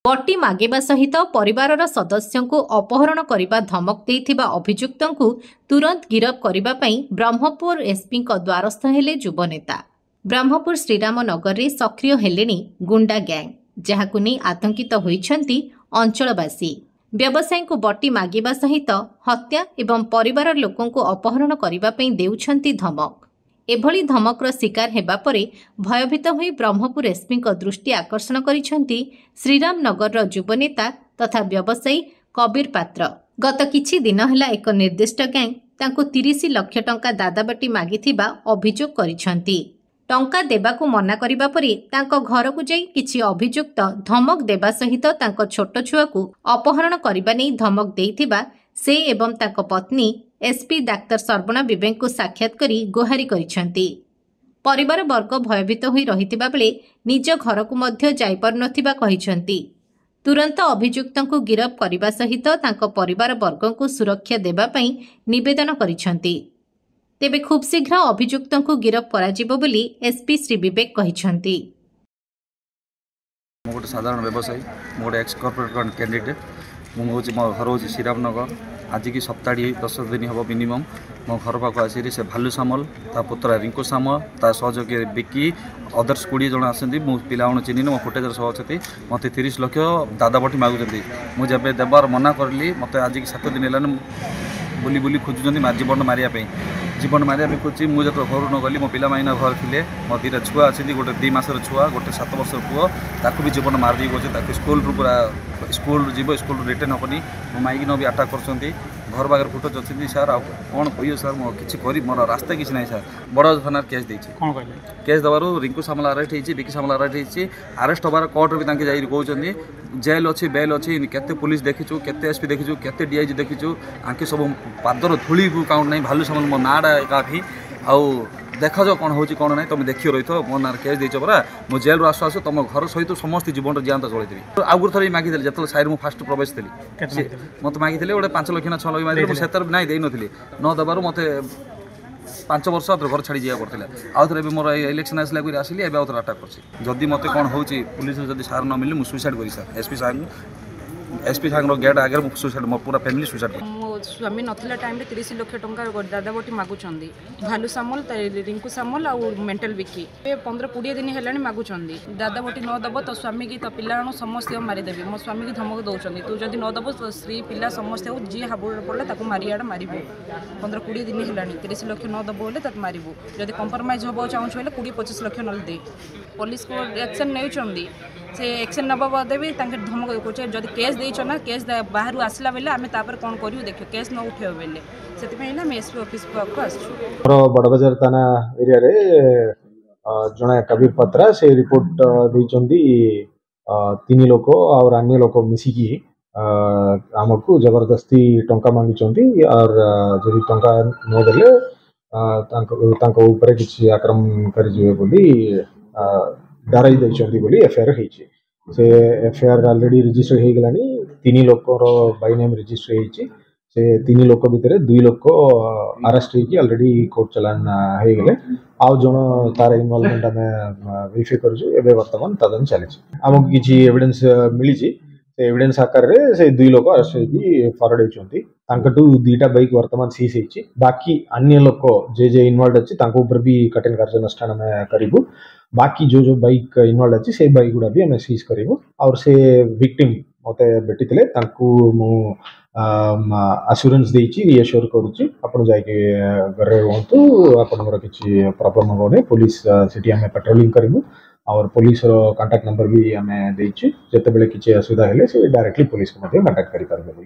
बटी मागिबा सहित परिवारर सदस्यଙ୍କୁ अपहरण करने धमक देइथिबा अभियुक्तଙ୍କୁ तुरंत गिरफ करने पई ब्रह्मपुर एसपी द्वारस्थ हेले युवनेता। ब्रह्मपुर श्रीराम नगर रे सक्रिय हेलेनी गुंडा गैंग, जहाकु नै आतंकित होइछन्ति अंचलवासी। व्यवसायी को बटी मागिबा सहित हत्या एवं परिवार लोकंकु अपहरण करने पई देउछन्ति धमक। एभली धमकर शिकार हेबा परे भयभीत होई ब्रह्मपुर एसपी दृष्टि आकर्षण करिछन्ति श्रीराम नगर युवनेता तथा व्यवसायी कबीर पात्र। गत किछि दिन हला एक निर्दिष्ट गैंग तांको 30 लाख टंका दादाबाटी मागिथिबा अभियोग करिछन्ति। टंका देबाकू मना करिबा परे तांको घरकू जाई किछि अभियुक्त धमक देबा सहित तांको छोट छुआकू अपहरण करिबा नै धमक देइथिबा से एवं तांको पत्नी एसपी डाक्टर सर्वणा विवेक को साक्षात करी गुहारी करिछन्ति। परिवार वर्ग भयभीत होई रहितिबा बेले निज घर को मध्य जाई पारुनथिबा कहिछन्ति। तुरंत अभियुक्तଙ୍କୁ गिरफ करिबा सहित तांको परिवार वर्ग को सुरक्षा देबा पई निवेदन करिछन्ति। तेबे खूब शीघ्र अभियुक्तଙ୍କୁ गिरफ कराजिबो बोली एसपी श्री विवेक कहिछन्ति। मो गोटे साधारण व्यवसायी, मो गोटे एक्स कॉर्पोरेट कैंडिडेट। मो घर हूँ श्रीराम नगर। आज की सप्ताह 10 दिन हम मिनिमम मो घर पाक आसी से भालू सामल ता पुत्रा रिंकू सामल ता सहयोगी बिकी अदर्स 20 जन आसती। मो पिला चिन्ह मो फुटेज सब अच्छे मत 30 लाख दादाबटी मागुच्च। मुझे देवार मना करली। मत आज की 7 दिन है बुली बुली खोजुंट जीवन मारे जीवन मारे खोजी। मुझे घर न गली मो पिला माइना घर थे मो 2 छुआ अच्छी गोटे 2 मासर छुआ गोटे 7 वर्ष पुओ ताकू भी जीवन मार दी गए। स्कूल पूरा स्कूल जीव स्कूल रिटर्न हेनी मो माइक न भी आटाक कर घर बागर फुटेज अच्छी। सार कौन कह सार मो कि मोर रास्ता किसी ना सार बड़ थाना केस देती केस दबार रिंकू सामल अरेस्ट होती बिकी सामल अरेस्ट होती। अरेस्ट हबार कोर्ट भी कहते जेल अच्छी बेल अच्छी केते पुलिस देखीचु केते एसपी देखीचु केते डीआईजी देखीचु आंके सब पादर धूली को काउंट नहीं भालू सामल मो नाड़ा काफी आउ देखा जाओ कौन होची कौन नहीं तुम देखिए रही मो ना केस देच परा मो जेल आसु आसु तुम घर सहित समस्त जीवन जियांत चलती। आगुरी थर मागिदे जो साइड मुझे फास्ट प्रवेश थी मत मागिदे गोटे 5 लाख ना 6 लाख मागिदे से ना दे न दबार मत 5 वर्ष घर छाड़ी जावा पड़ता। आउ थे मोर इलेक्शन आसला आसिली एवं आउे अटाक कर जदि मत कौन हो पुलिस जब सार न मिले मुझे सुइसाइड कर सार एसपी सागर गेट आगे सुइसाइड मो पूरा फैमिली सुइसाइड कर। मो स्वामी नथिला टाइम रे 30 लाख टंका दादाबटी मागुचंदी। भालू सामल रिंकू सामल आ मेंटल विकी 15-20 दिन हेलानी मागुचंदी। दादाबटी न दब तो स्वामी की तो पिला समस्त मारिदेवी। मो स्वामी की धमक दौरान तू जदि न दब तो स्त्री पिला समस्त जी हाबुड़ पड़े ताको मारियाड़ा मारिबो। 15-20 दिन हेलानी 30 लाख न दब बोले ताको मारिबो। जदि कंप्रोमाइज होबो चाहूछ बोले 20-25 लाख न दे। पुलिस को एक्शन नहीं से एक्शन नबा बादे भी धमक देखुचे जदि केस देइछ ना केस बाहर आसला बेले आमे तापर कोन करियो देखियो केस न उठेओ बेले सेति ना एसपी ऑफिस को आसछु। बड़बाजार थाना एरिया रे जने कबीर पत्रा से रिपोर्ट देइचंदी 3 लोक और अन्य लोक मिसिकी आमको जबरदस्ती टंका मांगिचंदी और जदि टंका न देले तांको ऊपर किछि आक्रमण करि जिवे बोली डराई देइचंदी बोली एफआईआर हेछि। से एफआईआर ऑलरेडी रजिस्टर हे गलानी। 3 लोकर बाय नेम रजिस्टर हेछि। से 3 लोक भितर 2 लोक अरेस्ट हेछि ऑलरेडी कोर्ट चलान हे गेले। आउ जण तार इन्वॉल्वमेंट हमें वेरीफाई करछु। एबे वर्तमान तदन चलिछि। हमक किछि एविडेंस मिली छि। से एविडेंस आकार रे से 2 लोक अरेस्ट हेछि फॉरवर्ड हेछंती। तांकटू 2टा बाइक वर्तमान सीज हेछि। बाकी अन्य लोक जे इन्वॉल्वड अछि तांको ऊपर भी कठिन कार्यानुष्ठान में करिबु। बाकी जो बाइक इन्वॉल्व अच्छी से बाइक गुड़ा भी हमें सीज करूँ। और से विक्टिम मत भेटी थे मु आश्योरेंस देछि रिएश्योर करुच्ची आपन जाके घरे रुहतु आपनकर किछि प्रॉब्लम होने पुलिस सिटी हमें पेट्रोलिंग करूँ। और पुलिस रो कांटेक्ट नंबर भी हमें देछि जेते बेले किछि असुविधा हेले से डायरेक्टली पुलिस को मते कांटेक्ट करि परबे।